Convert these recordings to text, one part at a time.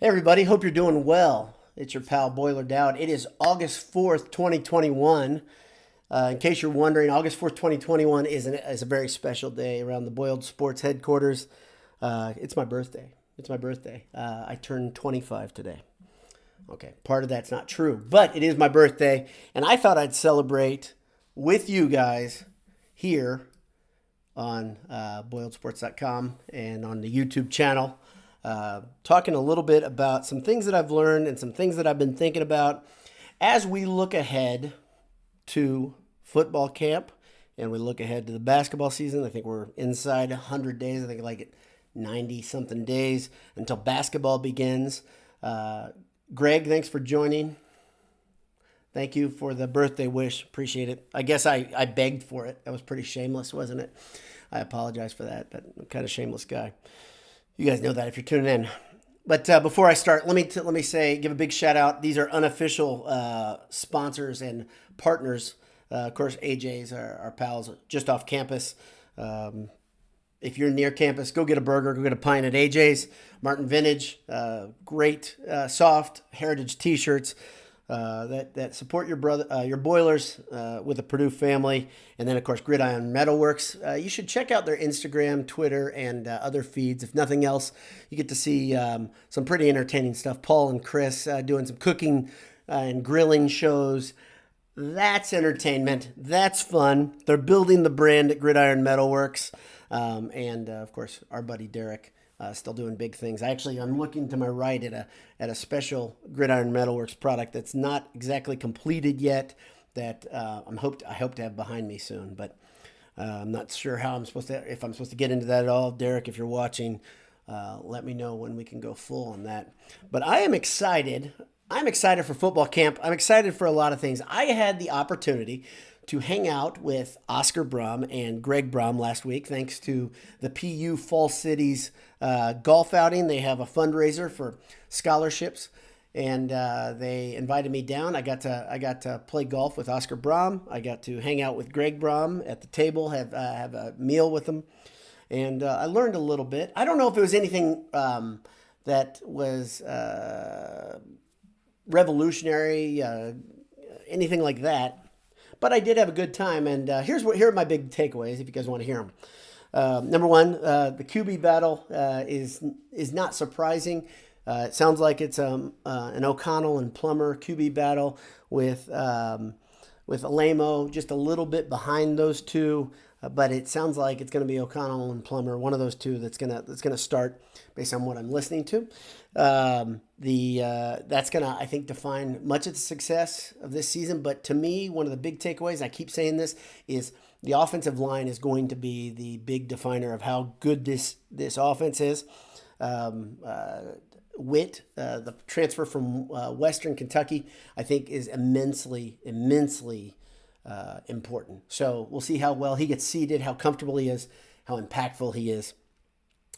Hey everybody, hope you're doing well. It's your pal Boiler Dowd. It is August 4th, 2021. In case you're wondering, August 4th, 2021 is a very special day around the Boiled Sports headquarters. It's my birthday. It's my birthday. I turned 25 today. Okay, part of that's not true, but it is my birthday, and I thought I'd celebrate with you guys here on boiledsports.com and on the YouTube channel. Talking a little bit about some things that I've learned and some things that I've been thinking about as we look ahead to football camp and we look ahead to the basketball season. I think we're inside 100 days. I think like 90 something days until basketball begins. Greg, thanks for joining. Thank you for the birthday wish. Appreciate it. I guess I begged for it. That was pretty shameless, wasn't it? I apologize for that, but I'm kind of a shameless guy. You guys know that if you're tuning in. But before I start, let me say, give a big shout out. These are unofficial sponsors and partners. Of course, AJ's our pals just off campus. If you're near campus, go get a burger, go get a pint at AJ's. Martin Vintage, great soft heritage T-shirts that support your boilers with the Purdue family, and then of course Gridiron Metalworks. You should check out their Instagram, Twitter, and other feeds. If nothing else, you get to see some pretty entertaining stuff. Paul and Chris doing some cooking and grilling shows. That's entertainment. That's fun. They're building the brand at Gridiron Metalworks, and of course our buddy Derek. Still doing big things. I'm looking to my right at a special Gridiron Metalworks product that's not exactly completed yet. That I hope to have behind me soon, but I'm not sure how if I'm supposed to get into that at all. Derek, if you're watching, let me know when we can go full on that. But I am excited. I'm excited for football camp. I'm excited for a lot of things. I had the opportunity to hang out with Oscar Brom and Greg Brom last week, thanks to the PU Fall Cities golf outing. They have a fundraiser for scholarships, and they invited me down. I got to play golf with Oscar Brom. I got to hang out with Greg Brom at the table, have a meal with them, and I learned a little bit. I don't know if it was anything that was revolutionary, anything like that. But I did have a good time, and here are my big takeaways if you guys want to hear them. Number one, the QB battle is not surprising. It sounds like it's an O'Connell and Plummer QB battle with Alamo just a little bit behind those two, but it sounds like it's going to be O'Connell and Plummer, one of those two that's gonna start based on what I'm listening to. That's gonna, I think, define much of the success of this season. But to me, one of the big takeaways, I keep saying this, is the offensive line is going to be the big definer of how good this offense is. Witt, the transfer from Western Kentucky, I think is immensely important. So we'll see how well he gets seated, how comfortable he is, how impactful he is.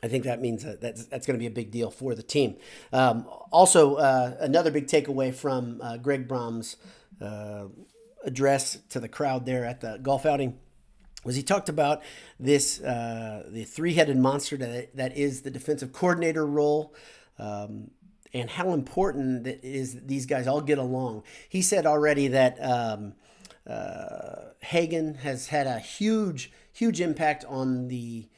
I think that means that's going to be a big deal for the team. Also, another big takeaway from Greg Brom's address to the crowd there at the golf outing was he talked about this the three-headed monster that is the defensive coordinator role. And how important it is that these guys all get along. He said already that Hagan has had a huge impact on the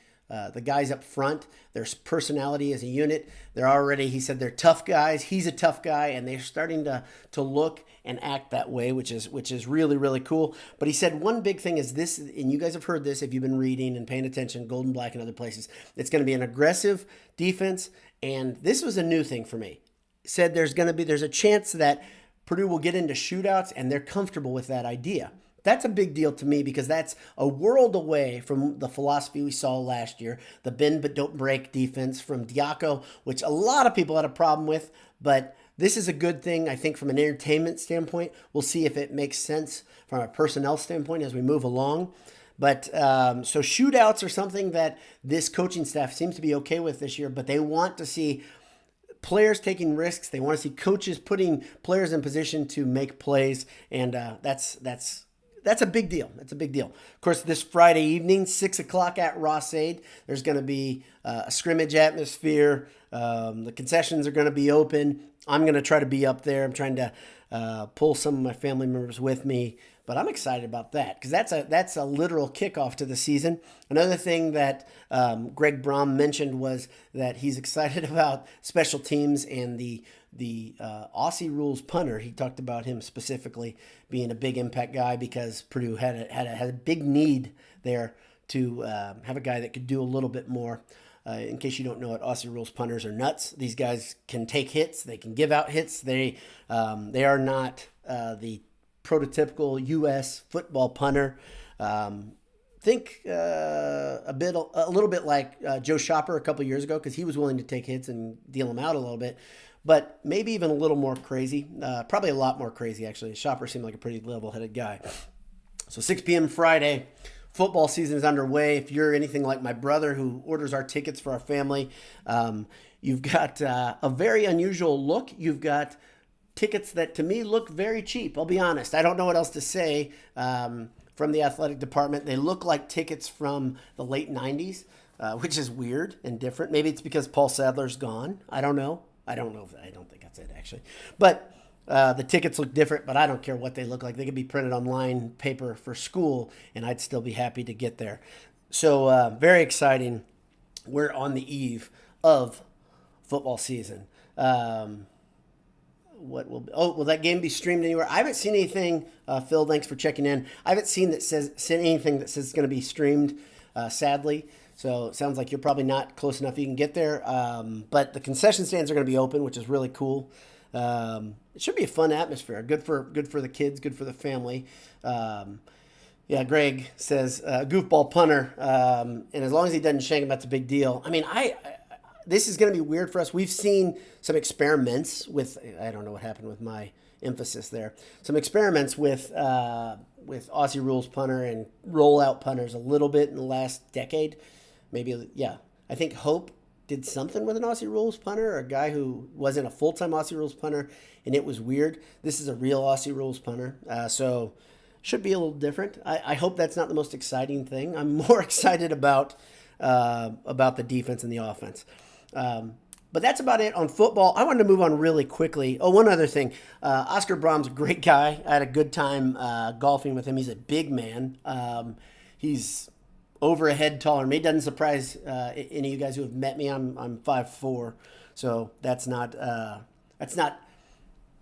guys up front, their personality as a unit. He said they're tough guys. He's a tough guy, and they're starting to look and act that way, which is really, really cool. But he said one big thing is this, and you guys have heard this if you've been reading and paying attention, Golden Black and other places. It's going to be an aggressive defense, and this was a new thing for me. He said there's a chance that Purdue will get into shootouts, and they're comfortable with that idea. That's a big deal to me because that's a world away from the philosophy we saw last year, the bend but don't break defense from Diaco, which a lot of people had a problem with. But this is a good thing, I think, from an entertainment standpoint. We'll see if it makes sense from a personnel standpoint as we move along. But so shootouts are something that this coaching staff seems to be okay with this year, but they want to see players taking risks. They want to see coaches putting players in position to make plays, and that's that's a big deal. That's a big deal. Of course, this Friday evening, 6 o'clock at Ross-Ade, there's going to be a scrimmage atmosphere. The concessions are going to be open. I'm going to try to be up there. I'm trying to pull some of my family members with me. But I'm excited about that because that's a literal kickoff to the season. Another thing that Greg Brom mentioned was that he's excited about special teams and the Aussie rules punter. He talked about him specifically being a big impact guy because Purdue had a big need there to have a guy that could do a little bit more. In case you don't know it, Aussie rules punters are nuts. These guys can take hits. They can give out hits. They are not the prototypical U.S. football punter. Think a little bit like Joe Shopper a couple years ago because he was willing to take hits and deal them out a little bit, but maybe even a little more crazy. Probably a lot more crazy, actually. Shopper seemed like a pretty level-headed guy. So 6 p.m. Friday, football season is underway. If you're anything like my brother who orders our tickets for our family, you've got a very unusual look. You've got tickets that to me look very cheap. I'll be honest. I don't know what else to say from the athletic department. They look like tickets from the late 90s, which is weird and different. Maybe it's because Paul Sadler's gone. I don't know. I don't think that's it, actually. But the tickets look different, but I don't care what they look like. They could be printed on line paper for school, and I'd still be happy to get there. So very exciting. We're on the eve of football season. Will that game be streamed anywhere? I haven't seen anything. Phil, thanks for checking in. I haven't seen anything that says it's going to be streamed, sadly. So it sounds like you're probably not close enough you can get there. But the concession stands are going to be open, which is really cool. It should be a fun atmosphere. Good for the kids, good for the family. Yeah, Greg says goofball punter, and as long as he doesn't shank him, that's a big deal. I mean, this is going to be weird for us. We've seen some experiments with, I don't know what happened with my emphasis there, some experiments with Aussie rules punter and rollout punters a little bit in the last decade. Maybe, yeah. I think Hope did something with an Aussie rules punter, a guy who wasn't a full-time Aussie rules punter, and it was weird. This is a real Aussie rules punter, so should be a little different. I hope that's not the most exciting thing. I'm more excited about the defense and the offense. But that's about it on football. I wanted to move on really quickly. Oh, one other thing. Oscar Brom's a great guy. I had a good time golfing with him. He's a big man. He's over a head taller than me. Doesn't surprise any of you guys who have met me. I'm 5'4", so that's not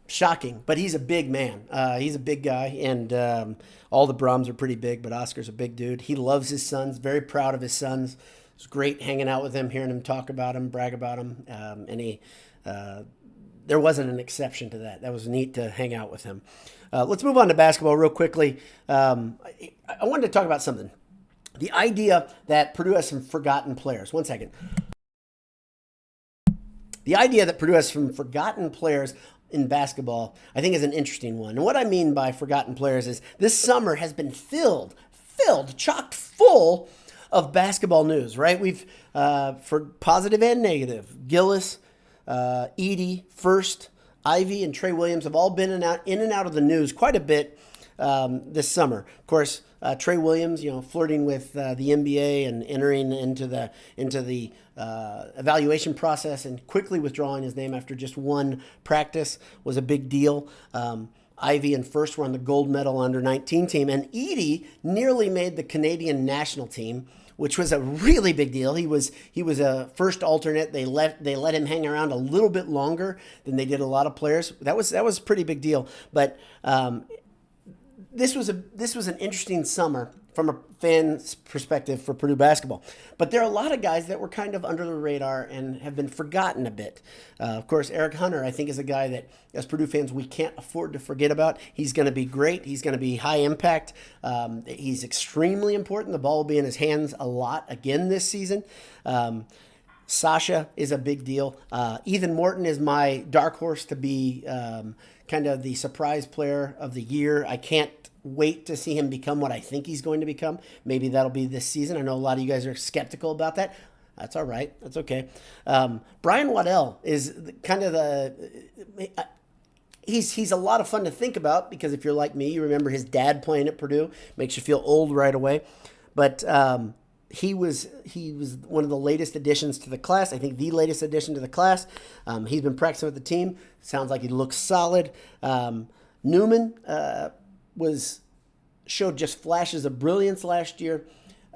shocking. But he's a big man. He's a big guy, and all the Broms are pretty big, but Oscar's a big dude. He loves his sons. Very proud of his sons. It was great hanging out with him, hearing him talk about him, brag about him, and there wasn't an exception to that. That was neat to hang out with him. Let's move on to basketball real quickly. I wanted to talk about something. The idea that Purdue has some forgotten players. One second. The idea that Purdue has some forgotten players in basketball, I think, is an interesting one. And what I mean by forgotten players is this summer has been chock full of basketball news, right? We've, for positive and negative, Gillis, Edey, First, Ivy, and Trey Williams have all been in and out of the news quite a bit this summer. Of course, Trey Williams, flirting with the NBA and entering into the evaluation process and quickly withdrawing his name after just one practice was a big deal. Ivy and First were on the gold medal under-19 team, and Edey nearly made the Canadian national team, which was a really big deal. He was a first alternate. They let him hang around a little bit longer than they did a lot of players. That was a pretty big deal. But this was an interesting summer from a fan's perspective for Purdue basketball. But there are a lot of guys that were kind of under the radar and have been forgotten a bit. Of course, Eric Hunter, I think, is a guy that, as Purdue fans, we can't afford to forget about. He's going to be great. He's going to be high impact. He's extremely important. The ball will be in his hands a lot again this season. Sasha is a big deal. Ethan Morton is my dark horse to be kind of the surprise player of the year. I can't wait to see him become what I think he's going to become. Maybe that'll be this season. I know a lot of you guys are skeptical about that. That's all right. That's okay. Brian Waddell is kind of he's a lot of fun to think about because if you're like me, you remember his dad playing at Purdue. Makes you feel old right away. But he was one of the latest additions to the class. I think the latest addition to the class. He's been practicing with the team. Sounds like he looks solid. Newman showed just flashes of brilliance last year,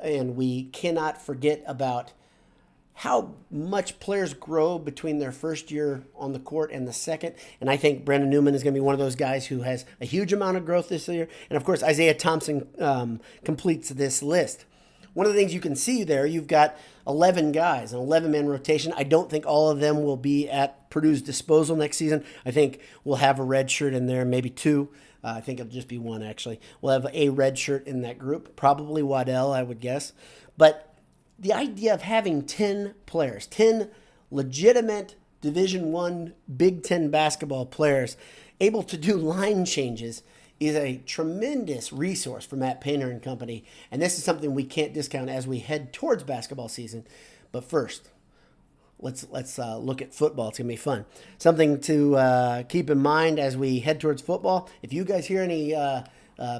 and we cannot forget about how much players grow between their first year on the court and the second. And I think Brandon Newman is going to be one of those guys who has a huge amount of growth this year. And of course, Isaiah Thompson completes this list. One of the things you can see there, you've got 11 guys, an 11-man rotation. I don't think all of them will be at Purdue's disposal next season. I think we'll have a red shirt in there, maybe two. I think it'll just be one, actually. We'll have a red shirt in that group, probably Waddell, I would guess. But the idea of having 10 players, 10 legitimate Division I Big Ten basketball players able to do line changes is a tremendous resource for Matt Painter and company. And this is something we can't discount as we head towards basketball season. But first, let's look at football. It's going to be fun. Something to keep in mind as we head towards football. If you guys hear any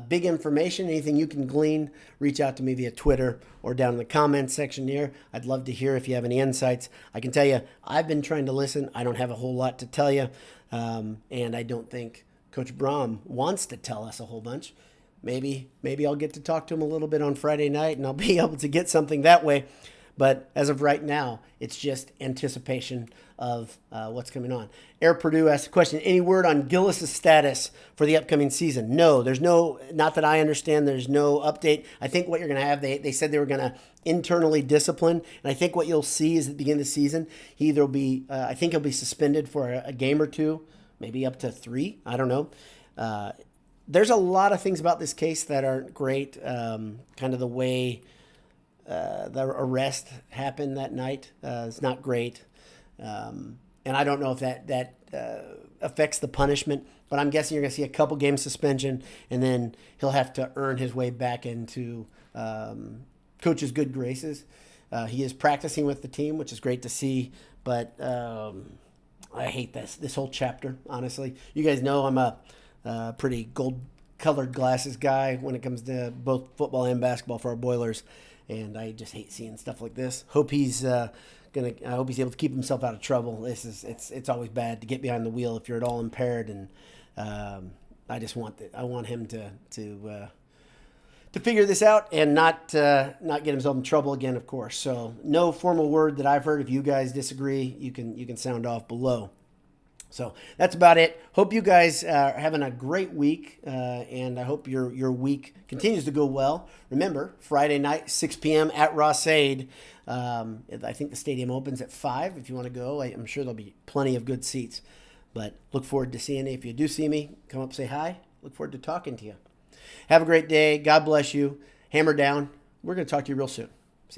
big information, anything you can glean, reach out to me via Twitter or down in the comments section here. I'd love to hear if you have any insights. I can tell you, I've been trying to listen. I don't have a whole lot to tell you, and I don't think Coach Brom wants to tell us a whole bunch. Maybe I'll get to talk to him a little bit on Friday night, and I'll be able to get something that way. But as of right now, it's just anticipation of what's coming on. Air Purdue asked a question, any word on Gillis' status for the upcoming season? No, there's no, not that I understand, there's no update. I think what you're going to have, they said they were going to internally discipline, and I think what you'll see is at the beginning of the season, he either will be, I think he'll be suspended for a game or two, maybe up to 3, I don't know. There's a lot of things about this case that aren't great, kind of the way the arrest happened that night is not great. And I don't know if that affects the punishment, but I'm guessing you're going to see a couple game suspension, and then he'll have to earn his way back into coach's good graces. He is practicing with the team, which is great to see, but I hate this whole chapter, honestly. You guys know I'm a pretty gold-colored glasses guy when it comes to both football and basketball for our Boilers, and I just hate seeing stuff like this. I hope he's able to keep himself out of trouble. It's always bad to get behind the wheel if you're at all impaired, and I want him to figure this out and not get himself in trouble again, of course. So no formal word that I've heard. If you guys disagree, you can sound off below. So that's about it. Hope you guys are having a great week, and I hope your week continues to go well. Remember, Friday night, 6 p.m. at Ross-Ade. I think the stadium opens at 5 if you want to go. I'm sure there'll be plenty of good seats. But look forward to seeing you. If you do see me, come up, say hi. Look forward to talking to you. Have a great day. God bless you. Hammer down. We're going to talk to you real soon.